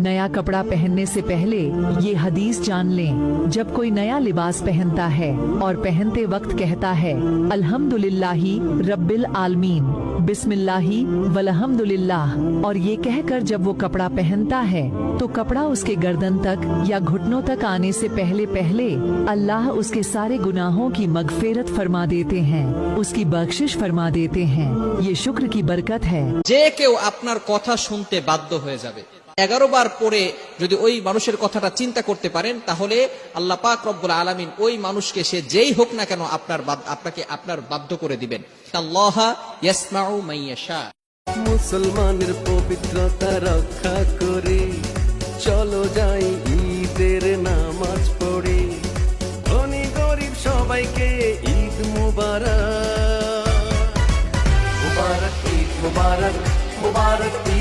नया कपड़ा पहनने से पहले ये हदीस जान लें, जब कोई नया लिबास पहनता है और पहनते वक्त कहता है अल्हम्दुलिल्लाही रब्बिल आलमीन, बिस्मिल्लाही वल्हम्दुलिल्लाह, और ये कहकर जब वो कपड़ा पहनता है तो कपड़ा उसके गर्दन तक या घुटनों तक आने से पहले पहले अल्लाह उसके सारे गुनाहों की मगफिरत फरमा देते हैं, उसकी बख्शिश फरमा देते हैं। ये शुक्र की बरकत है। যে কেউ আপনার কথা শুনতে বাধ্য হয়ে যাবে, 11 বার পরে যদি ওই মানুষের কথাটা চিন্তা করতে পারেন, তাহলে আল্লাহ পাক রব্বুল আলামিন ওই মানুষকে সে যেই হোক না কেন আপনাকে আপনার বাধ্য করে দিবেন। আল্লাহ ইয়াসমাউ মাইয়াশা। মুসলমানের পবিত্রতা রক্ষা করে চলো যাই ঈদের নামাজ পড়ে, ধনী গরিব সবাইকে ঈদ মুবারক, মুবারক ঈদ মুবারক, মুবারক ঈদ।